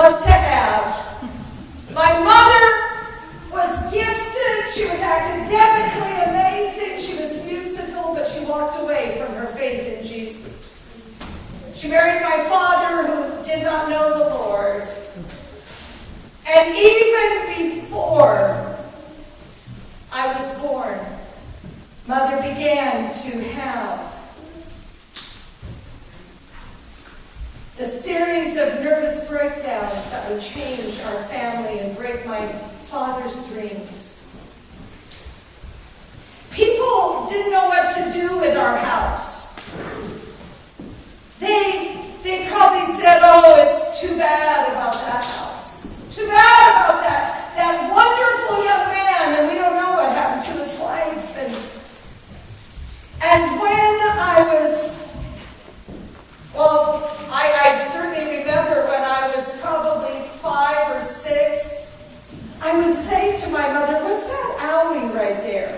loved to have. My mother was gifted. She was academically amazing. She was musical, but she walked away from her faith in Jesus. She married my father, who did not know the Lord. And even before I was born, Mother began to have the series of nervous breakdowns that would change our family and break my father's dreams. People didn't know what to do with our house. They probably said, oh, it's too bad about that house. Too bad about that wonderful young man, and we don't know what happened to his life. And when I was, well, I certainly remember when I was probably 5 or 6, I would say to my mother, what's that owie right there?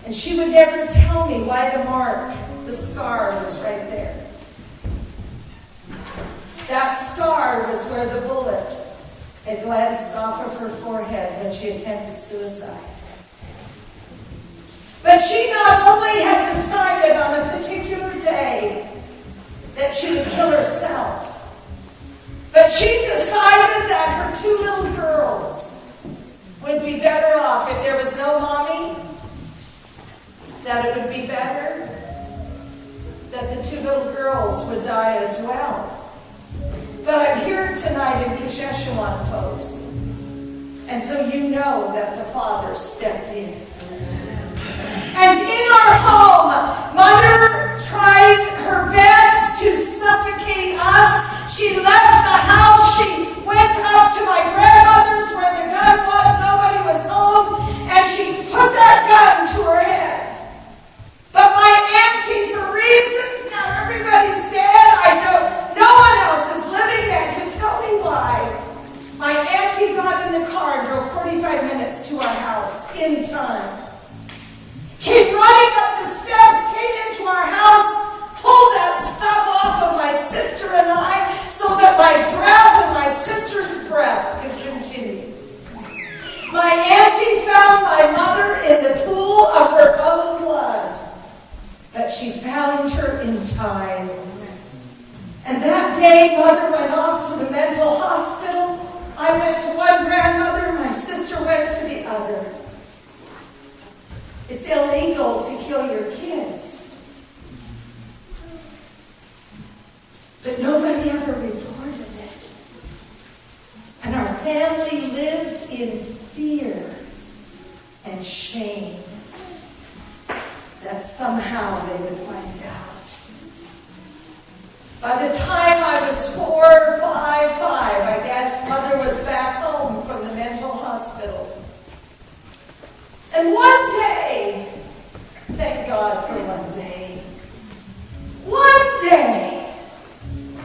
And she would never tell me why the scar was right there. That scar was where the bullet had glanced off of her forehead when she attempted suicide. But she not only had decided on a particular day that she would kill herself, but she decided that her 2 little girls would be better off if there was no mommy, that it would be better that the 2 little girls would die as well. But I'm here tonight in Kashechewan, folks. And so you know that the Father stepped in. And in our home, Mother tried her best to suffocate us. She left the house. She went up to my grandmother's where the gun was. Nobody was home. And she put that gun to her head. But my auntie, for reasons, now everybody's dead, no one else is living that can tell me why. My auntie got in the car and drove 45 minutes to our house in time. Came running up the steps, came into our house, pulled that stuff off of my sister and I so that my breath and my sister's breath could continue. My auntie found my mother in the pool of her own blood, but she found her in time. And that day, Mother went off to the mental hospital. I went to one grandmother, my sister went to the other. It's illegal to kill your kids. But nobody ever reported it. And our family lived in fear and shame that somehow they would find out. By the time I was 4 or 5, I guess, Mother was back home from the mental hospital. And one day, thank God for one day,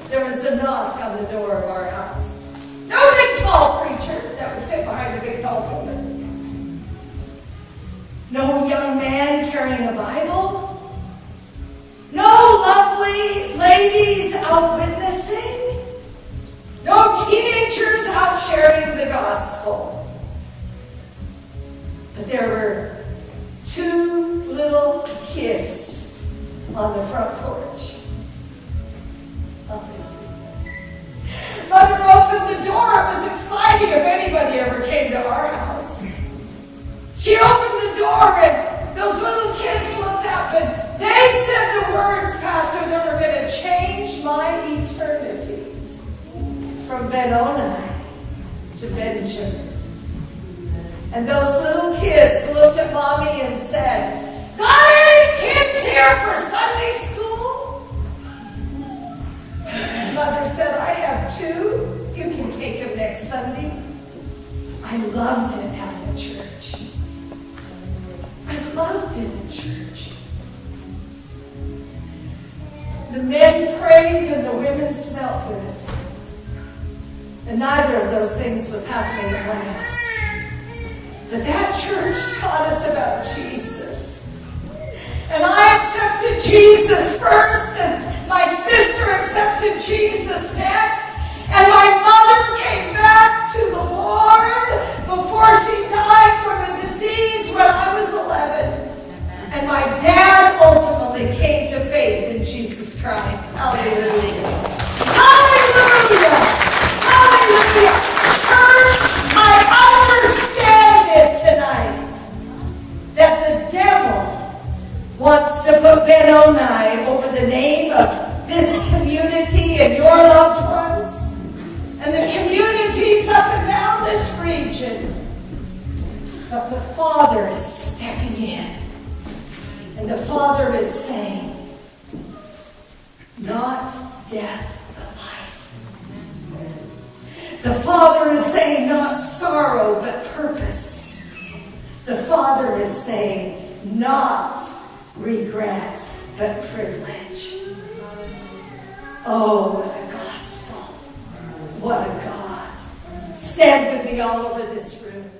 there was a knock on the door of our house. No big tall preacher that would fit behind a big tall pulpit. No young man carrying a Bible. No lovely ladies out witnessing. No teenagers out sharing the gospel. But there were 2 little kids on the front porch. Mother opened the door. It was exciting if anybody ever came to our house. She opened the door and those little kids looked up and they said the words, Pastor, that were going to change my eternity from Benoni to Benjamin. And those little kids looked at Mommy and said, got any kids here for Sunday school? Mother said, I have 2. You can take them next Sunday. I loved it out at church. I loved it in church. The men prayed and the women smelled good. And neither of those things was happening at my house. But that church taught us about Jesus. And I accepted Jesus first, and my sister accepted Jesus next, and my before she died from a disease when I was 11. And my dad ultimately came to faith in Jesus Christ. Hallelujah. Hallelujah. Hallelujah. Church, I understand it tonight that the devil wants to put Ben-Oni over the name of this community and your loved ones and the communities up and down this region. But the Father is stepping in. And the Father is saying, not death, but life. The Father is saying, not sorrow, but purpose. The Father is saying, not regret, but privilege. Oh, what a gospel. What a God. Stand with me all over this room.